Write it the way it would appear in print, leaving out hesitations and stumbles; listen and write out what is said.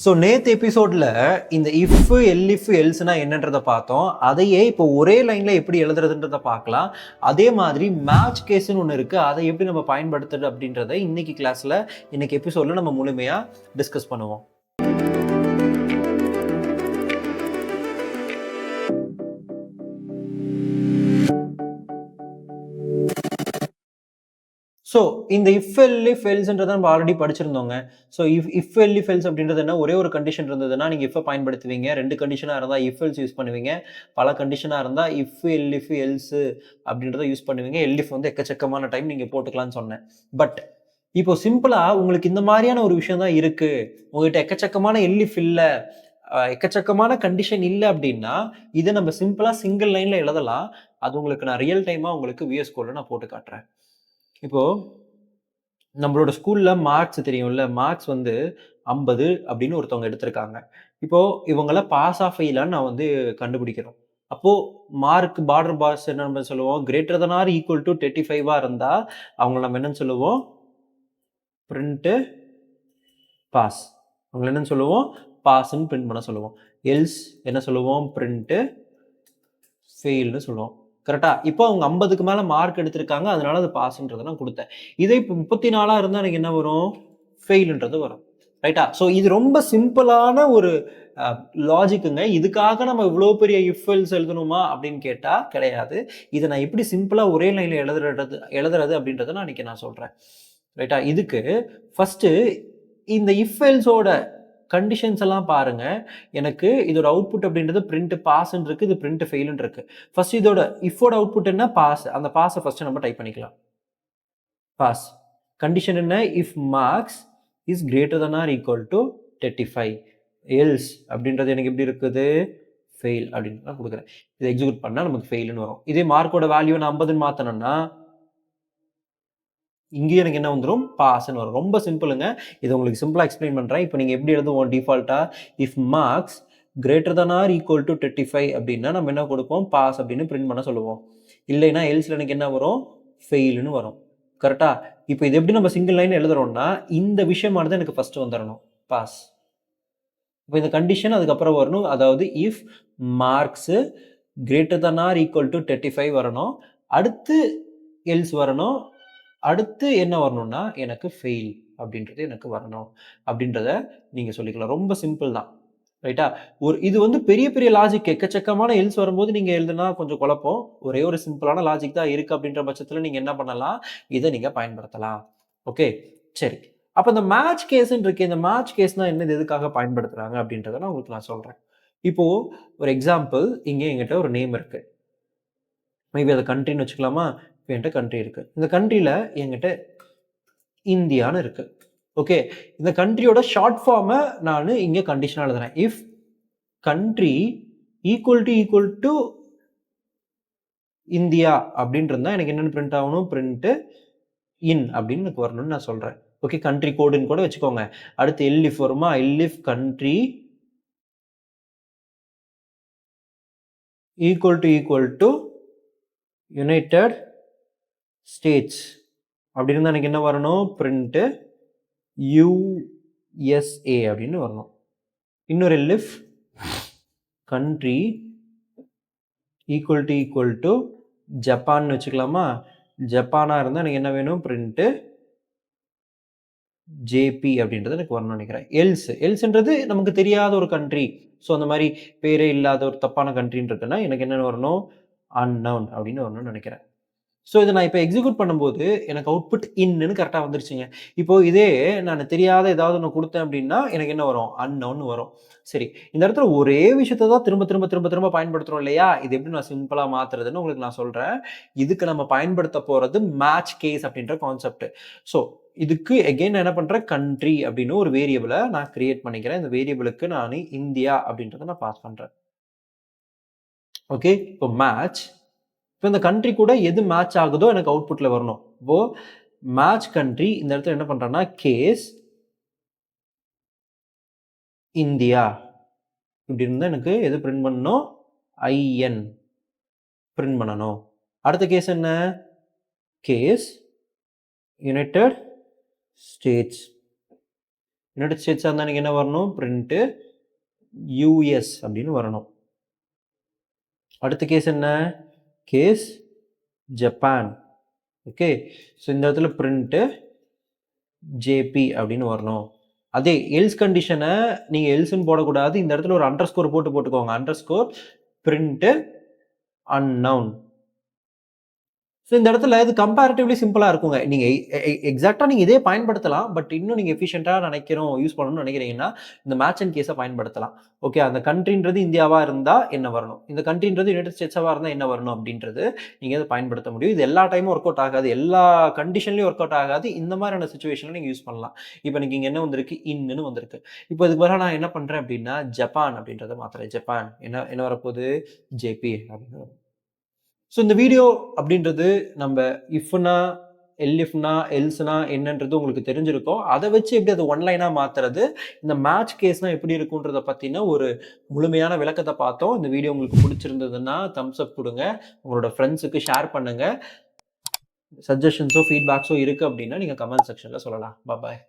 So நேற்று எபிசோடில் இந்த இஃப் எல்இஃப் எல்ஸ்னா என்னன்றதை பார்த்தோம். அதையே இப்போ ஒரே லைனில் எப்படி எழுதுறதுன்றதை பார்க்கலாம். அதே மாதிரி மேட்ச் கேஸ்ன்னு ஒன்று இருக்குது, அதை எப்படி நம்ம பயன்படுத்துறது அப்படின்றத இன்னைக்கு கிளாஸில் இன்னைக்கு எபிசோடில் நம்ம முழுமையாக டிஸ்கஸ் பண்ணுவோம். ஸோ இந்த இஃப் எல்இஃப் எல்ஸ்ன்றதை நம்ம ஆல்ரெடி படிச்சிருந்தோங்க. ஸோ இஃப் எல்இஃப் எல்ஸ் அப்படின்றது என்ன, ஒரே ஒரு கண்டிஷன் இருந்ததுன்னா நீங்கள் இஃபை பயன்படுத்துவீங்க. 2 கண்டிஷனாக இருந்தால் இஃப் எல்ஸ் யூஸ் பண்ணுவீங்க. பல கண்டிஷனாக இருந்தால் இஃப் எல்இஃப் எல்ஸ் அப்படின்றத யூஸ் பண்ணுவீங்க. எல்இஃப் வந்து எக்கச்சக்கமான டைம் நீங்கள் போட்டுக்கலாம்னு சொன்னேன். பட் இப்போ சிம்பிளாக உங்களுக்கு இந்த மாதிரியான ஒரு விஷயம் தான் இருக்குது, உங்கள்கிட்ட எக்கச்சக்கமான எல்இஃப் இல்லை, எக்கச்சக்கமான கண்டிஷன் இல்லை அப்படின்னா இதை நம்ம சிம்பிளாக சிங்கிள் லைனில் எழுதலாம். அது உங்களுக்கு நான் ரியல் டைமாக உங்களுக்கு விஎஸ் கோடில் நான் போட்டு காட்டுறேன். இப்போ நம்மளோட ஸ்கூல்ல மார்க்ஸ் தெரியும்ல, மார்க்ஸ் வந்து 50 அப்படின்னு ஒருத்தவங்க எடுத்திருக்காங்க. இப்போ இவங்கள பாஸ் ஆ ஃபெயிலான்னு நான் வந்து கண்டுபிடிக்கிறோம். அப்போ மார்க் பார்டர் பாஸ் என்ன நம்ம சொல்லுவோம், greater than or equal to 35 இருந்தா அவங்கள நம்ம என்னன்னு சொல்லுவோம், பிரிண்ட் பாஸ். அவங்கள என்னன்னு சொல்லுவோம், பாஸ்ன்னு பிரிண்ட் பண்ண சொல்லுவோம். எல்ஸ் என்ன சொல்லுவோம், பிரிண்ட் ஃபெயில்னு சொல்லுவோம். கரெக்டா? இப்போ அவங்க 50க்கு மேல மார்க் எடுத்திருக்காங்க, அதனால அது பாஸ்ன்றத நான் கொடுத்தேன். இதே இப்போ 34 இருந்தா எனக்கு என்ன வரும், ஃபெயில்ன்றது வரும். ரைட்டா? ஸோ இது ரொம்ப சிம்பிளான ஒரு லாஜிக்குங்க. இதுக்காக நம்ம இவ்வளோ பெரிய இஃப் எல்ஸ் எழுதணுமா அப்படின்னு கேட்டா கிடையாது. இதை நான் எப்படி சிம்பிளா ஒரே லைன்ல எழுதுறது அப்படின்றத நான் இன்னைக்கு நான் சொல்றேன். ரைட்டா? இதுக்கு ஃபர்ஸ்ட் இந்த இஃப் எல்ஸோட கண்டிஷன்ஸ் எல்லாம் பாருங்க. எனக்கு இதோட அவுட்புட் அப்படின்றது பிரிண்ட் பாஸ்ன்னு இருக்கு, இது பிரிண்ட் ஃபெயில்னு இருக்கு. ஃபர்ஸ்ட் இதோட இஃபோட அவுட்புட் என்ன, பாஸ். அந்த பாஸை ஃபர்ஸ்ட் நம்ம டைப் பண்ணிக்கலாம். பாஸ். கண்டிஷன் என்ன, if marks is greater than or equal to 35. Else அப்படின்றது எனக்கு எப்படி இருக்குது, ஃபெயில் அப்படின்னு நான் கொடுக்குறேன். இதை எக்ஸிக்யூட் பண்ணா நமக்கு ஃபெயில்னு வரும். இதே மார்க்கோட வேல்யூ நான் 50ன்னு மாத்தணும்னா இங்கேயும் எனக்கு என்ன வந்துடும், பாஸ்ன்னு வரும். ரொம்ப சிம்பிளுங்க. இதை உங்களுக்கு சிம்பிளா எக்ஸ்பிளைன் பண்றேன். இப்போ நீங்க எப்படி எழுதுவோம் டிஃபால்ட்டா, if marks greater than or equal to 35 அப்படின்னா நம்ம என்ன கொடுப்போம், பாஸ் அப்படின்னு பிரிண்ட் பண்ண சொல்லுவோம். இல்லைன்னா எல்ஸ்ல எனக்கு என்ன வரும், ஃபெயில்னு வரும். கரெக்டா? இப்போ இது எப்படி நம்ம சிங்கிள் லைன் எழுதுறோம்னா இந்த விஷயமானது எனக்கு ஃபர்ஸ்ட் வந்துடணும், பாஸ். இப்போ இந்த கண்டிஷன் அதுக்கப்புறம் வரணும். அதாவது if marks greater than or equal to 35 வரணும், அடுத்து எல்ஸ் வரணும், அடுத்து என்ன வரணும்னா எனக்கு ஃபெயில் அப்படின்றது எனக்கு வரணும் அப்படின்றத நீங்க சொல்லிக்கலாம். ரொம்ப சிம்பிள் தான். ரைட்டா? இது வந்து பெரிய பெரிய லாஜிக், எக்கச்சக்கமான எல்ஸ் வரும்போது நீங்க எழுதுனா கொஞ்சம் குழப்பம். ஒரே ஒரு சிம்பிளான லாஜிக் தான் இருக்கு அப்படின்ற பட்சத்துல நீங்க என்ன பண்ணலாம், இதை நீங்க பயன்படுத்தலாம். ஓகே, சரி. அப்ப இந்த மேட்ச் கேஸ்ன்னு இருக்கு. இந்த மேட்ச் கேஸ்னா என்னது, எதுக்காக பயன்படுத்துறாங்க அப்படின்றத நான் உங்களுக்கு நான் சொல்றேன். இப்போ ஒரு எக்ஸாம்பிள், இங்க என்கிட்ட ஒரு நேம் இருக்கு. மேபி அதை கண்ட்ரின்னு வச்சுக்கலாமா? இப்போ என்கிட்ட கண்ட்ரி இருக்கு. இந்த கண்ட்ரியில என்கிட்ட இந்தியான்னு இருக்கு. ஓகே, இந்த கண்ட்ரியோட ஷார்ட் ஃபார்மை நான் இங்கே கண்டிஷனாக எழுதுறேன். If country equal to India அப்படின்னு இருந்தால் எனக்கு என்னென்னு பிரிண்ட் ஆகணும், பிரிண்ட் இன் அப்படின்னு எனக்கு வரணும்னு நான் சொல்றேன். ஓகே, கண்ட்ரி கோடுன்னு கூட வச்சுக்கோங்க. அடுத்து எல்இஃப் வருமா, elif country equal to United states அப்படி இருந்தால் எனக்கு என்ன வரணும், பிரிண்ட் யூஎஸ்ஏ அப்படின்னு வரணும். இன்னொரு elif country equal to Japan வச்சுக்கலாமா? ஜப்பானாக இருந்தால் எனக்கு என்ன வேணும், பிரிண்ட் ஜேபி அப்படின்றது எனக்கு வரணும்னு நினைக்கிறேன். எல்ஸ்ன்றது நமக்கு தெரியாத ஒரு கண்ட்ரி. ஸோ அந்த மாதிரி பேரே இல்லாத ஒரு தப்பான கண்ட்ரின்னு இருக்குன்னா எனக்கு என்ன வரணும், அன்னவுன் அப்படின்னு வரணும்னு நினைக்கிறேன். ஸோ இதை நான் இப்போ எக்ஸிக்யூட் பண்ணும்போது எனக்கு அவுட்புட் இன்னு கரெக்டாக வந்துருச்சுங்க. இப்போ இதே நான் தெரியாத ஏதாவது ஒன்று கொடுத்தேன் அப்படின்னா எனக்கு என்ன வரும், அன்னவுன் வரும். சரி, இந்த இடத்துல ஒரே விஷயத்த தான் திரும்ப திரும்ப திரும்ப திரும்ப பயன்படுத்துறோம் இல்லையா? இது எப்படி நான் சிம்பிளாக மாத்துறதுன்னு உங்களுக்கு நான் சொல்றேன். இதுக்கு நம்ம பயன்படுத்த போறது மேட்ச் கேஸ் அப்படின்ற கான்செப்ட். ஸோ இதுக்கு எகெயின் நான் என்ன பண்றேன், கண்ட்ரி அப்படின்னு ஒரு வேரியபிளை நான் கிரியேட் பண்ணிக்கிறேன். இந்த வேரியபிளுக்கு நான் இந்தியா அப்படின்றத நான் பாஸ் பண்றேன். ஓகே, இப்போ மேட்ச், இப்போ இந்த கண்ட்ரி கூட எது மேட்ச் ஆகுதோ எனக்கு அவுட்புட்ல வரணும். இப்போ மேட்ச் கண்ட்ரி இந்த இடத்துல என்ன பண்றேன்னா கேஸ் இந்தியா இப்படி இருந்தா எனக்கு எது பிரிண்ட் பண்ணணும், ஐஎன் பிரிண்ட் பண்ணணும். அடுத்த கேஸ் என்ன, கேஸ் யுனைடெட் ஸ்டேட்ஸ் யுனைடெட் ஸ்டேட்ஸாக இருந்தால் நீங்கள் என்ன வரணும், பிரிண்ட்டு யூஎஸ் அப்படின்னு வரணும். அடுத்த கேஸ் என்ன, கேஸ் ஜப்பான். ஓகே, ஸோ இந்த இடத்துல பிரிண்ட்டு ஜேபி அப்படின்னு வரணும். அதே எல்ஸ் கண்டிஷனை நீங்கள் எல்ஸ்ன்னு போடக்கூடாது, இந்த இடத்துல ஒரு அண்டர் ஸ்கோர் போட்டுக்கோங்க. Under score print unknown. So இந்த இடத்துல இது கம்பேரிட்டிவ்லி சிம்பிளாக இருக்குங்க. நீங்கள் எக்ஸாக்டாக நீங்கள் இதே பயன்படுத்தலாம். பட் இன்னும் நீங்கள் எஃபிஷியண்ட்டாக யூஸ் பண்ணணும்னு நினைக்கிறீங்கன்னா இந்த மேட்ச் அண்ட் கேஸை பயன்படுத்தலாம். ஓகே, அந்த கண்ட்ரின்றது இந்தியாவாக இருந்தால் என்ன வரணும், இந்த கண்ட்ரின்றது யுனைடெட் ஸ்டேட்ஸாக இருந்தால் என்ன வரணும் அப்படின்றது நீங்கள் இதை பயன்படுத்த முடியும். இது எல்லா டைமும் ஒர்க் அவுட் ஆகாது, எல்லா கண்டிஷன்லையும் ஒர்க் அவுட் ஆகாது. இந்த மாதிரியான சுச்சுவேஷனில் நீங்கள் யூஸ் பண்ணலாம். இப்போ எனக்கு இங்கே என்ன வந்திருக்கு, இன்னுன்னு வந்திருக்கு. இப்போ இதுக்கு பதிலாக நான் என்ன பண்ணுறேன் அப்படின்னா ஜப்பான் அப்படின்றத மாற்றுறேன். ஜப்பான் என்ன வரப்போகுது, ஜேபி அப்படின்னு வரும். ஸோ இந்த வீடியோ அப்படின்றது நம்ம இஃப்னா, எல்இஃப்னா, எல்ஸ்னா என்னன்றது உங்களுக்கு தெரிஞ்சிருக்கும். அதை வச்சு எப்படி அது ஒன்லைனாக மாற்றுறது, இந்த மேட்ச் கேஸ்னால் எப்படி இருக்குன்றதை பற்றின ஒரு முழுமையான விளக்கத்தை பார்த்தோம். இந்த வீடியோ உங்களுக்கு பிடிச்சிருந்ததுன்னா தம்ஸ் அப் கொடுங்க, உங்களோட ஃப்ரெண்ட்ஸுக்கு ஷேர் பண்ணுங்கள். சஜஷன்ஸோ ஃபீட்பேக்ஸோ இருக்குது அப்படின்னா நீங்கள் கமெண்ட் செக்ஷனில் சொல்லலாம். பாய்.